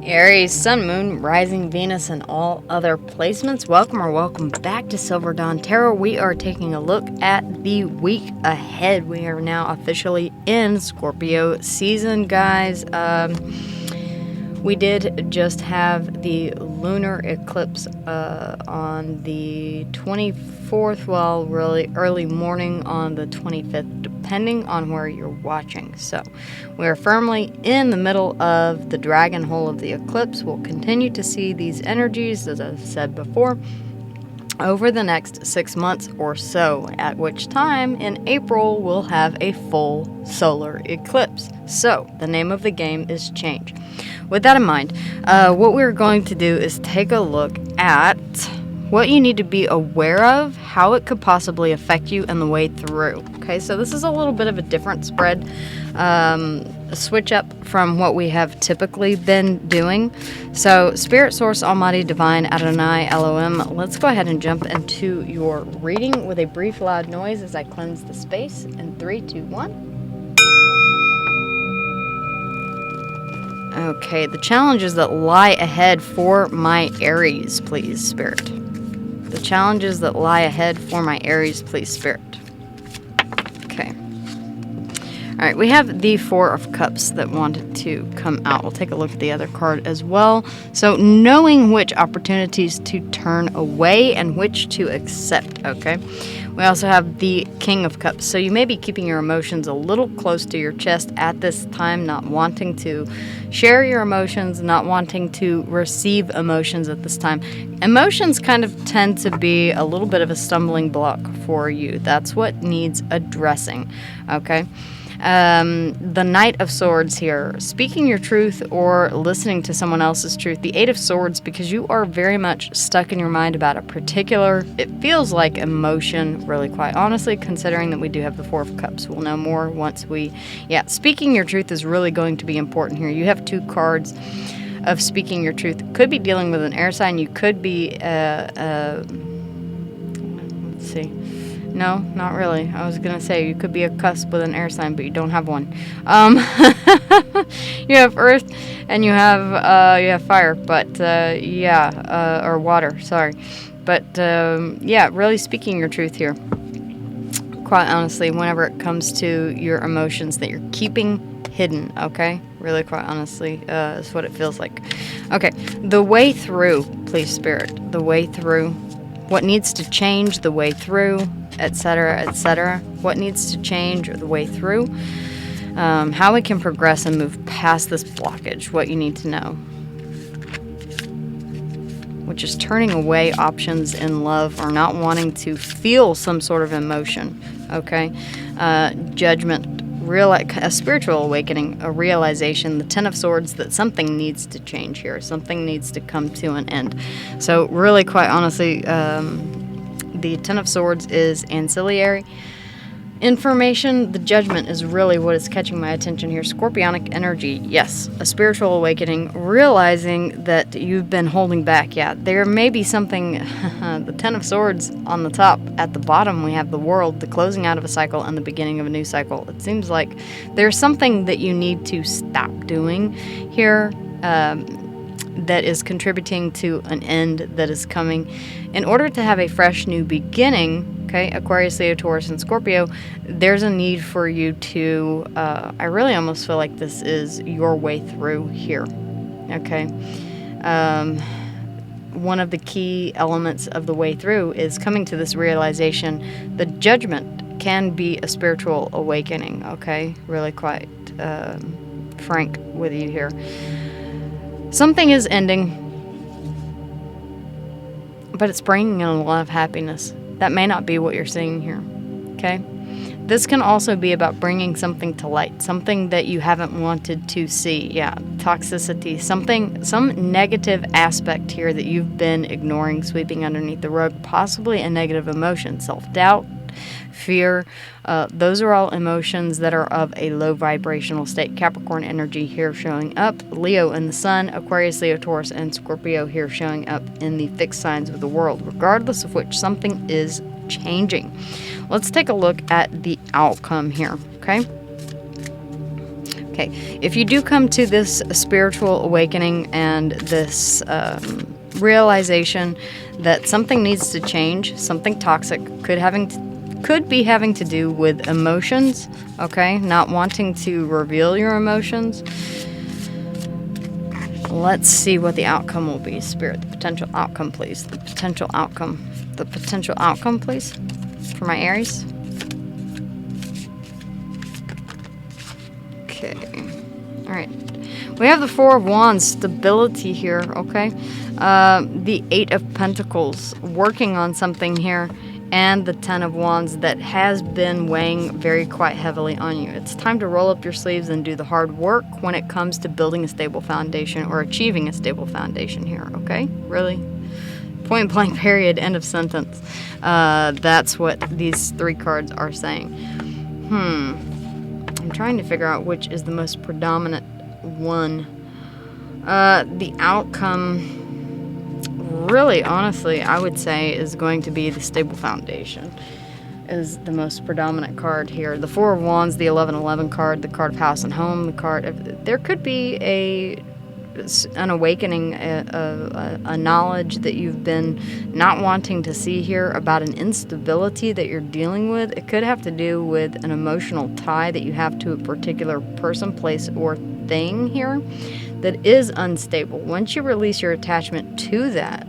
Aries, Sun, Moon, Rising, Venus, and all other placements. Welcome back to Silver Dawn Tarot. We are taking a look at the week ahead. We are now officially in Scorpio season, guys. We did just have the lunar eclipse on the 24th, well, really early morning on the 25th, depending on where you're watching. So we are firmly in the middle of the dragon hole of the eclipse. We'll continue to see these energies, as I've said before, over the next 6 months or so, at which time in April we'll have a full solar eclipse. So the name of the game is change. With that in mind, what we're going to do is take a look at what you need to be aware of, how it could possibly affect you, and the way through. Okay, so this is a little bit of a different spread, a switch up from what we have typically been doing. So, Spirit, Source, Almighty, Divine, Adonai, Elohim, let's go ahead and jump into your reading with a brief loud noise as I cleanse the space in 3, 2, 1. Okay, the challenges that lie ahead for my Aries, please, Spirit. The challenges that lie ahead for my Aries, please, Spirit. Okay. Alright, we have the Four of Cups that wanted to come out. We'll take a look at the other card as well. So, knowing which opportunities to turn away and which to accept, okay? We also have the King of Cups. So you may be keeping your emotions a little close to your chest at this time, not wanting to share your emotions, not wanting to receive emotions at this time. Emotions kind of tend to be a little bit of a stumbling block for you. That's what needs addressing, okay? The Knight of Swords here, speaking your truth or listening to someone else's truth. The Eight of Swords, because you are very much stuck in your mind about a particular, it feels like emotion, really quite honestly, considering that we do have the Four of Cups. We'll know more once speaking your truth is really going to be important here. You have two cards of speaking your truth. Could be dealing with an air sign. You could be, let's see. No, not really. I was going to say you could be a cusp with an air sign, but you don't have one. You have earth and you have fire, but or water, sorry. But really speaking your truth here. Quite honestly, whenever it comes to your emotions that you're keeping hidden, okay? Really quite honestly, is what it feels like. Okay, the way through, please, Spirit. The way through. What needs to change, the way through, etc., etc. What needs to change, the way through. How we can progress and move past this blockage. What you need to know. Which is turning away options in love or not wanting to feel some sort of emotion. Okay? Judgment. A spiritual awakening, a realization, the Ten of Swords, that something needs to change here. Something needs to come to an end. So really, quite honestly, the Ten of Swords is ancillary information. The Judgment is really what is catching my attention here. Scorpionic energy, yes. A spiritual awakening, realizing that you've been holding back. Yeah, there may be something, the Ten of Swords on the top. At the bottom, we have the World, the closing out of a cycle and the beginning of a new cycle. It seems like there's something that you need to stop doing here that is contributing to an end that is coming. In order to have a fresh new beginning, okay, Aquarius, Leo, Taurus, and Scorpio, there's a need for you to, I really almost feel like this is your way through here, okay? One of the key elements of the way through is coming to this realization. The Judgment can be a spiritual awakening, okay? Really quite frank with you here. Something is ending, but it's bringing in a lot of happiness. That may not be what you're seeing here, okay? This can also be about bringing something to light, something that you haven't wanted to see. Yeah, toxicity, some negative aspect here that you've been ignoring, sweeping underneath the rug, possibly a negative emotion, self-doubt, fear. Those are all emotions that are of a low vibrational state. Capricorn energy here showing up. Leo in the Sun, Aquarius, Leo, Taurus, and Scorpio here showing up in the fixed signs of the world, regardless of which something is changing. Let's take a look at the outcome here, okay? Okay, if you do come to this spiritual awakening and this realization that something needs to change, something toxic could be having to do with emotions, okay, not wanting to reveal your emotions. Let's see what the outcome will be, Spirit. The potential outcome, please. The potential outcome. The potential outcome, please, for my Aries. Okay. All right. We have the Four of Wands, stability here, okay? The Eight of Pentacles, working on something here, and the Ten of Wands that has been weighing very quite heavily on you. It's time to roll up your sleeves and do the hard work when it comes to building a stable foundation or achieving a stable foundation here, okay? Really? Point blank, period, end of sentence. That's what these three cards are saying. I'm trying to figure out which is the most predominant one. The outcome, really, honestly, I would say is going to be the stable foundation is the most predominant card here. The Four of Wands, the 11-11 card, the card of house and home, the card of, there could be an awakening, a knowledge that you've been not wanting to see here about an instability that you're dealing with. It could have to do with an emotional tie that you have to a particular person, place, or thing here that is unstable. Once you release your attachment to that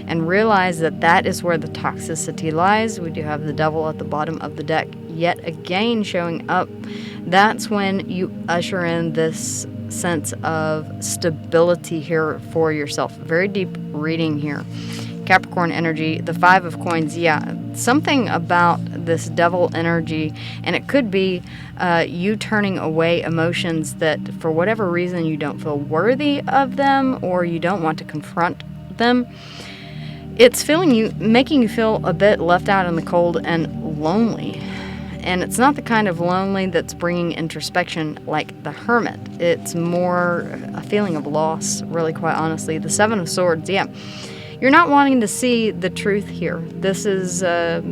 and realize that that is where the toxicity lies, we do have the Devil at the bottom of the deck yet again showing up. That's when you usher in this sense of stability here for yourself. Very deep reading here. Capricorn energy, the Five of Coins, yeah, something about this Devil energy, and it could be you turning away emotions that for whatever reason you don't feel worthy of them or you don't want to confront them. It's making you feel a bit left out in the cold and lonely. And it's not the kind of lonely that's bringing introspection like the Hermit. It's more a feeling of loss, really, quite honestly. The Seven of Swords, yeah. You're not wanting to see the truth here. This is, I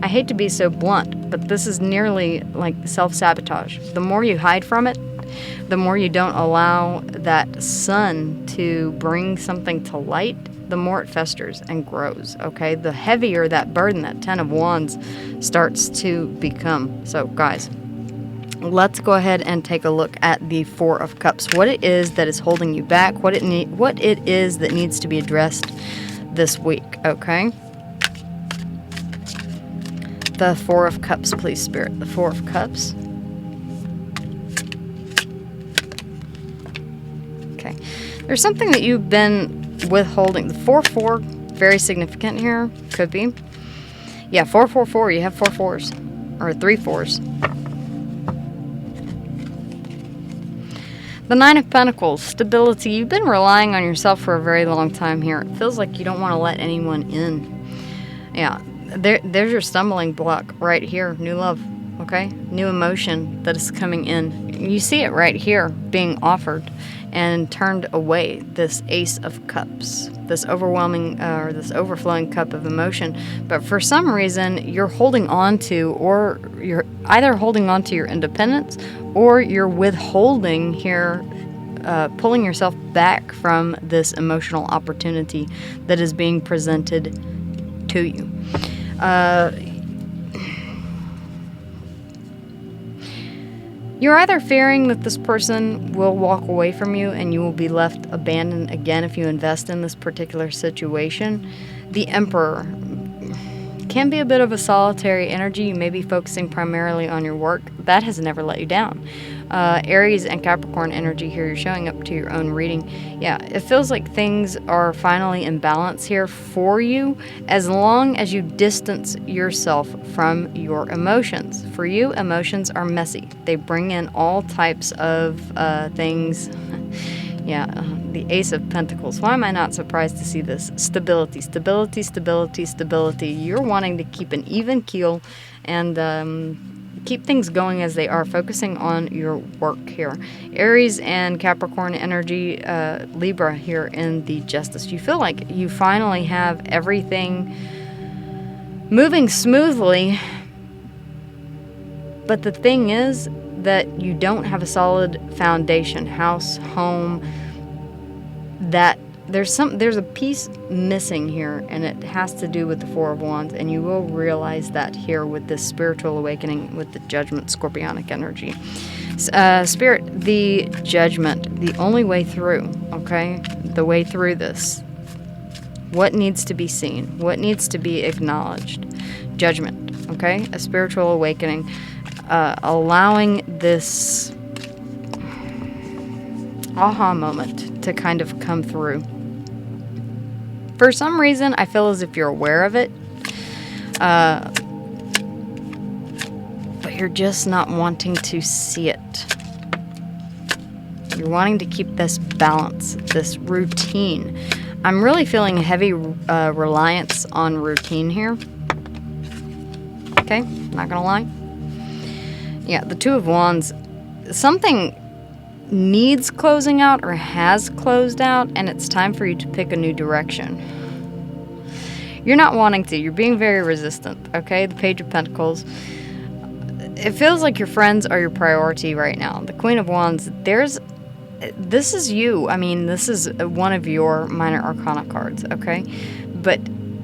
hate to be so blunt, but this is nearly like self-sabotage. The more you hide from it, the more you don't allow that sun to bring something to light, the more it festers and grows, okay? The heavier that burden, that Ten of Wands, starts to become. So, guys, let's go ahead and take a look at the Four of Cups. What it is that is holding you back, what it is that needs to be addressed this week, okay? The Four of Cups, please, Spirit. The Four of Cups. Okay. There's something that you've been withholding. The 4-4, very significant here. Could be. Yeah, 4-4-4. You have 4 fours. Or 3 fours. The Nine of Pentacles, stability. You've been relying on yourself for a very long time here. It feels like you don't want to let anyone in. Yeah, there's your stumbling block right here. New love, okay? New emotion that is coming in. You see it right here being offered and turned away. This Ace of Cups, this overwhelming or this overflowing cup of emotion. But for some reason, you're holding on to, or you're either holding on to your independence, or you're withholding here, pulling yourself back from this emotional opportunity that is being presented to you. You're either fearing that this person will walk away from you and you will be left abandoned again if you invest in this particular situation. The Emperor can be a bit of a solitary energy. You may be focusing primarily on your work. That has never let you down. Aries and Capricorn energy here, you're showing up to your own reading. Yeah, it feels like things are finally in balance here for you as long as you distance yourself from your emotions. For you, emotions are messy. They bring in all types of things. Yeah, the Ace of Pentacles. Why am I not surprised to see this? Stability, stability, stability, stability. You're wanting to keep an even keel and keep things going as they are, focusing on your work here. Aries and Capricorn energy, Libra here in the Justice. You feel like you finally have everything moving smoothly, but the thing is, that you don't have a solid foundation, house, home, that there's a piece missing here, and it has to do with the Four of Wands, and you will realize that here with this spiritual awakening with the Judgment Scorpionic energy. Spirit, the Judgment, the only way through, okay? The way through this. What needs to be seen? What needs to be acknowledged? Judgment, okay? A spiritual awakening. Allowing this aha moment to kind of come through. For some reason, I feel as if you're aware of it, but you're just not wanting to see it. You're wanting to keep this balance, this routine. I'm really feeling a heavy reliance on routine here. Okay, not gonna lie. Yeah, the Two of Wands, something needs closing out or has closed out, and it's time for you to pick a new direction. You're not wanting to. You're being very resistant, okay? The Page of Pentacles. It feels like your friends are your priority right now. The Queen of Wands, this is you. I mean, this is one of your minor arcana cards, okay? But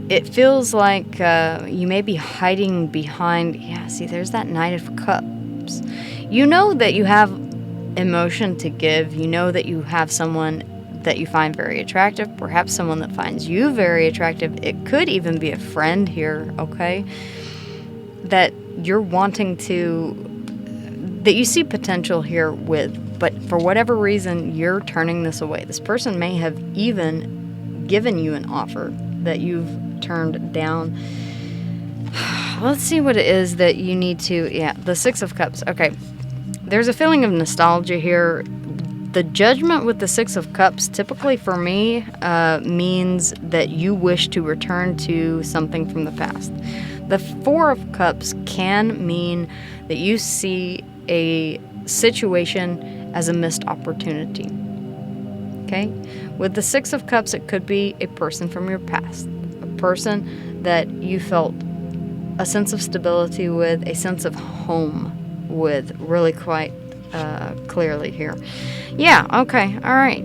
it feels like you may be hiding behind, yeah, see, there's that Knight of Cups. You know that you have emotion to give. You know that you have someone that you find very attractive, perhaps someone that finds you very attractive. It could even be a friend here, okay? That you're wanting to, that you see potential here with, but for whatever reason, you're turning this away. This person may have even given you an offer that you've turned down. Let's see what it is that you need to, yeah, the Six of Cups. Okay, there's a feeling of nostalgia here. The Judgment with the Six of Cups, typically for me, means that you wish to return to something from the past. The Four of Cups can mean that you see a situation as a missed opportunity. Okay? With the Six of Cups, it could be a person from your past. A person that you felt a sense of stability with, a sense of home with, really quite clearly here. Yeah, okay, all right.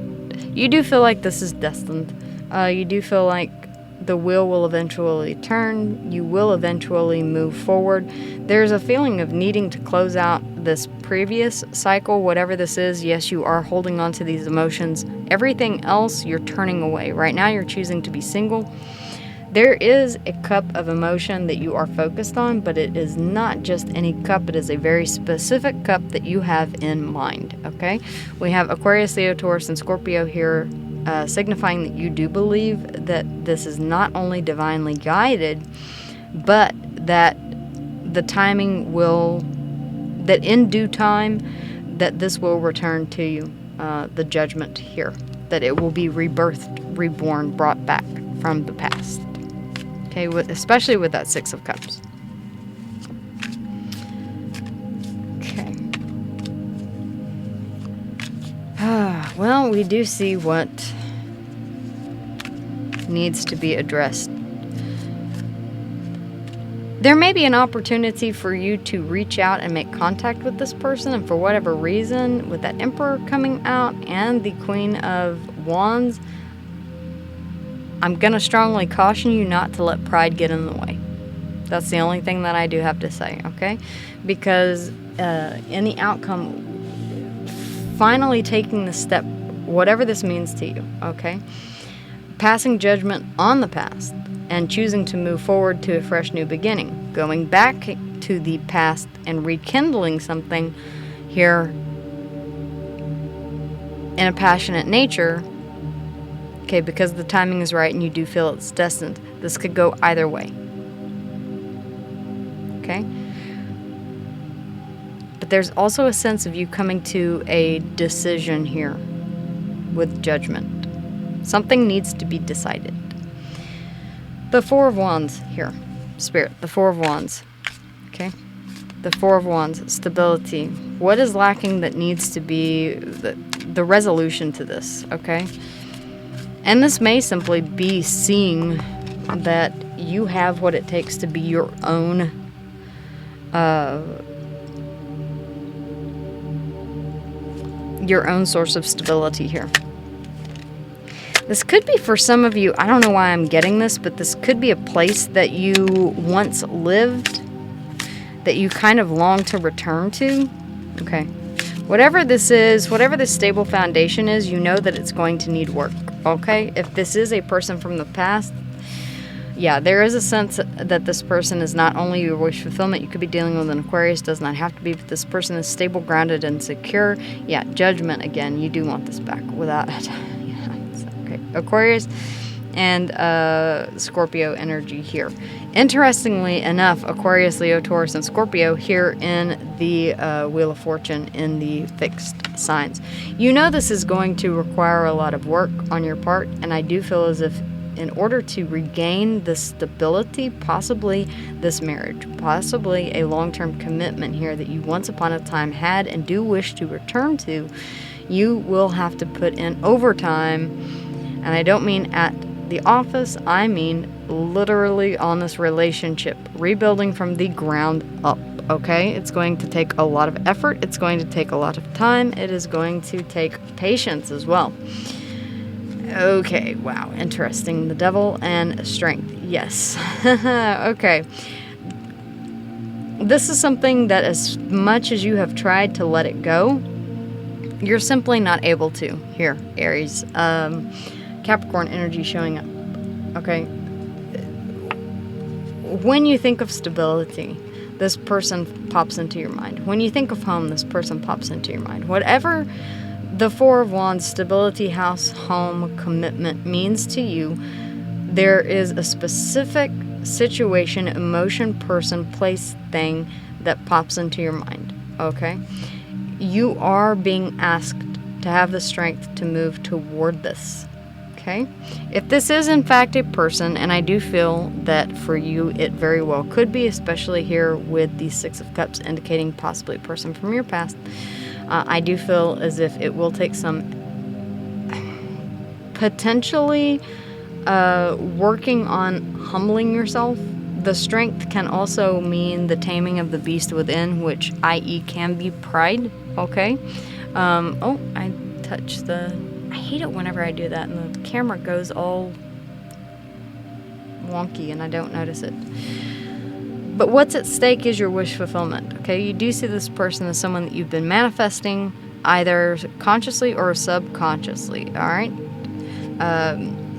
You do feel like this is destined. You do feel like the wheel will eventually turn. You will eventually move forward. There's a feeling of needing to close out this previous cycle, whatever this is. Yes, you are holding on to these emotions. Everything else, you're turning away. Right now, you're choosing to be single. There is a cup of emotion that you are focused on, but it is not just any cup. It is a very specific cup that you have in mind, okay? We have Aquarius, Leo, Taurus, and Scorpio here, signifying that you do believe that this is not only divinely guided, but that the timing will, that in due time, that this will return to you, the Judgment here, that it will be rebirthed, reborn, brought back from the past. Okay, especially with that Six of Cups. Okay. Well, we do see what needs to be addressed. There may be an opportunity for you to reach out and make contact with this person, and for whatever reason, with that Emperor coming out and the Queen of Wands, I'm going to strongly caution you not to let pride get in the way. That's the only thing that I do have to say, okay? Because in the outcome, finally taking the step, whatever this means to you, okay? Passing judgment on the past and choosing to move forward to a fresh new beginning. Going back to the past and rekindling something here in a passionate nature. Okay, because the timing is right and you do feel it's destined. This could go either way. Okay? But there's also a sense of you coming to a decision here with Judgment. Something needs to be decided. The Four of Wands here. Spirit, the Four of Wands. Okay? The Four of Wands, stability. What is lacking that needs to be the resolution to this, okay? And this may simply be seeing that you have what it takes to be your own your own source of stability here. This could be for some of you, I don't know why I'm getting this, but this could be a place that you once lived, that you kind of long to return to. Okay. Whatever this is, whatever this stable foundation is, you know that it's going to need work. Okay? If this is a person from the past, yeah, there is a sense that this person is not only your wish fulfillment. You could be dealing with an Aquarius, does not have to be, but this person is stable, grounded, and secure. Yeah, judgment again. You do want this back without it. Yeah, okay. Aquarius and Scorpio energy here. Interestingly enough, Aquarius, Leo, Taurus, and Scorpio here in the Wheel of Fortune in the fixed signs. You know this is going to require a lot of work on your part, and I do feel as if in order to regain the stability, possibly this marriage, possibly a long-term commitment here that you once upon a time had and do wish to return to, you will have to put in overtime. And I don't mean at the office, I mean literally on this relationship, rebuilding from the ground up. Okay, it's going to take a lot of effort. It's going to take a lot of time. It is going to take patience as well. Okay, wow, interesting. The devil and strength. Yes. Okay. This is something that as much as you have tried to let it go, you're simply not able to. Here, Aries. Capricorn energy showing up. Okay. When you think of stability, this person pops into your mind. When you think of home, this person pops into your mind. Whatever the Four of Wands, stability, house, home, commitment means to you, there is a specific situation, emotion, person, place, thing that pops into your mind, okay? You are being asked to have the strength to move toward this, okay? If this is in fact a person, and I do feel that for you it very well could be, especially here with the Six of Cups indicating possibly a person from your past, I do feel as if it will take some potentially working on humbling yourself. The strength can also mean the taming of the beast within, which i.e. can be pride, okay? Oh, I touched the... I hate it whenever I do that and the camera goes all wonky and I don't notice it. But what's at stake is your wish fulfillment, okay? You do see this person as someone that you've been manifesting either consciously or subconsciously, all right?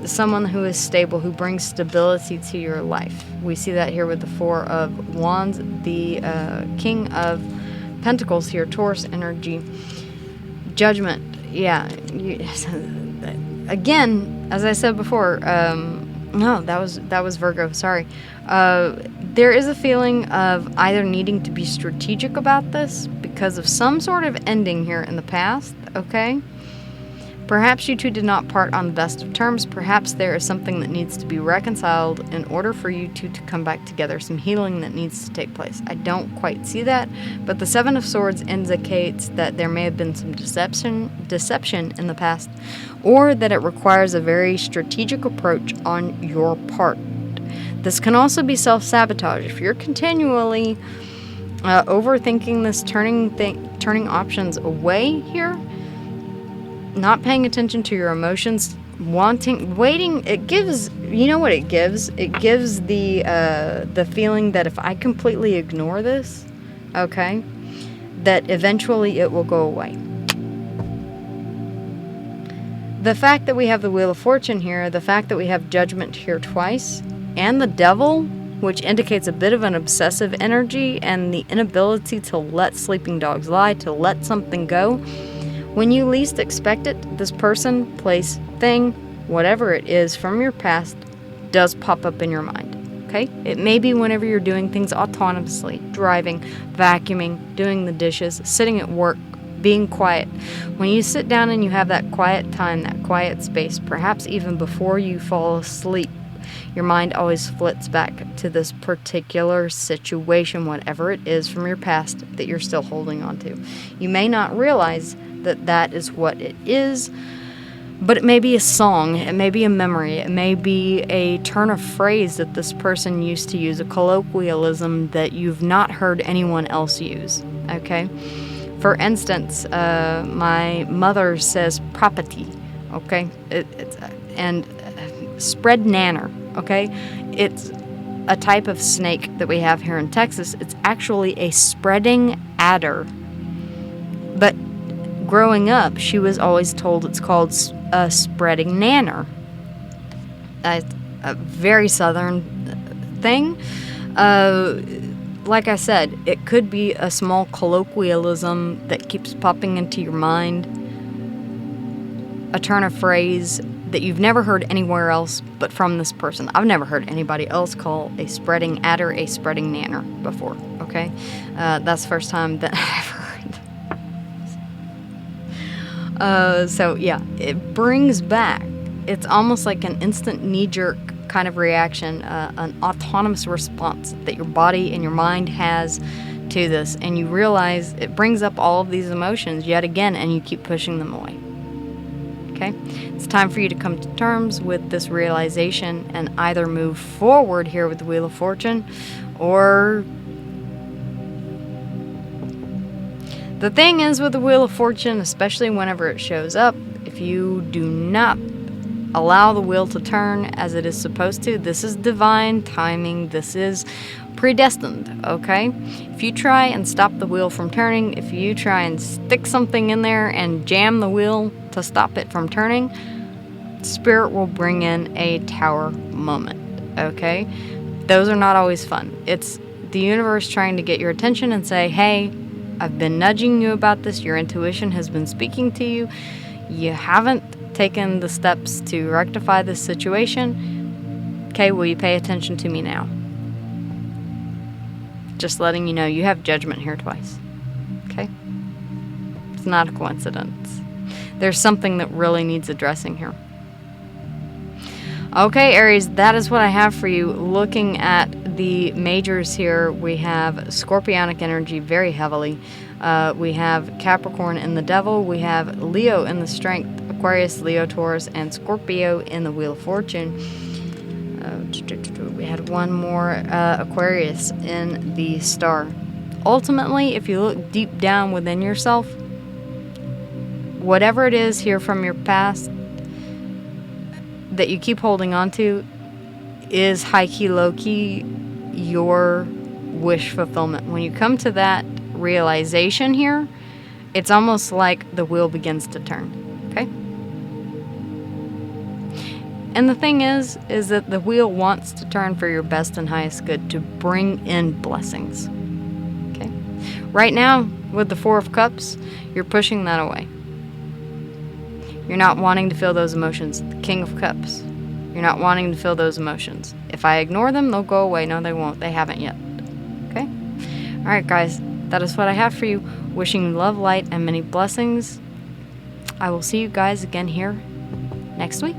Someone who is stable, who brings stability to your life. We see that here with the Four of Wands, the King of Pentacles here, Taurus energy. Judgment, yeah. Again, as I said before, no, that was Virgo, sorry. There is a feeling of either needing to be strategic about this because of some sort of ending here in the past, okay? Perhaps you two did not part on the best of terms. Perhaps there is something that needs to be reconciled in order for you two to come back together, some healing that needs to take place. I don't quite see that, but the Seven of Swords indicates that there may have been some deception in the past, or that it requires a very strategic approach on your part. This can also be self-sabotage. If you're continually overthinking this, turning options away here, not paying attention to your emotions, waiting, it gives, you know what it gives? It gives the feeling that if I completely ignore this, okay, that eventually it will go away. The fact that we have the Wheel of Fortune here, the fact that we have Judgment here twice, and the Devil, which indicates a bit of an obsessive energy and the inability to let sleeping dogs lie, to let something go. When you least expect it, this person, place, thing, whatever it is from your past does pop up in your mind, okay? It may be whenever you're doing things autonomously, driving, vacuuming, doing the dishes, sitting at work, being quiet. When you sit down and you have that quiet time, that quiet space, perhaps even before you fall asleep, your mind always flits back to this particular situation, whatever it is from your past that you're still holding on to. You may not realize that that is what it is, but it may be a song, it may be a memory, it may be a turn of phrase that this person used to use, a colloquialism that you've not heard anyone else use, okay? For instance, my mother says property, okay? And spread nanner, okay? It's a type of snake that we have here in Texas. It's actually a spreading adder. But growing up, she was always told it's called a spreading nanner. A very southern thing. Like I said, it could be a small colloquialism that keeps popping into your mind. A turn of phrase that you've never heard anywhere else but from this person. I've never heard anybody else call a spreading adder a spreading nanner before, okay? That's the first time that I've heard. So, yeah, it brings back. It's almost like an instant knee-jerk kind of reaction, an autonomous response that your body and your mind has to this, and you realize it brings up all of these emotions yet again, and you keep pushing them away. Okay? It's time for you to come to terms with this realization and either move forward here with the Wheel of Fortune, or the thing is with the Wheel of Fortune, especially whenever it shows up, if you do not allow the wheel to turn as it is supposed to, this is divine timing, this is predestined, okay? If you try and stop the wheel from turning, if you try and stick something in there and jam the wheel to stop it from turning, Spirit will bring in a tower moment, okay? Those are not always fun. It's the universe trying to get your attention and say, hey, I've been nudging you about this, your intuition has been speaking to you, you haven't taken the steps to rectify this situation. Okay, will you pay attention to me now? Just letting you know you have judgment here twice. Okay? It's not a coincidence. There's something that really needs addressing here. Okay, Aries, that is what I have for you. Looking at the majors here, we have Scorpionic energy very heavily. We have Capricorn in the Devil. We have Leo in the Strength. Aquarius, Leo, Taurus, and Scorpio in the Wheel of Fortune. We had one more Aquarius in the Star. Ultimately, if you look deep down within yourself, whatever it is here from your past that you keep holding on to is high-key, low-key your wish fulfillment. When you come to that realization here, it's almost like the wheel begins to turn. Okay? And the thing is that the wheel wants to turn for your best and highest good, to bring in blessings. Okay? Right now, with the Four of Cups, you're pushing that away. You're not wanting to feel those emotions. The King of Cups. You're not wanting to feel those emotions. If I ignore them, they'll go away. No, they won't. They haven't yet. Okay? Alright, guys. That is what I have for you. Wishing you love, light, and many blessings. I will see you guys again here next week.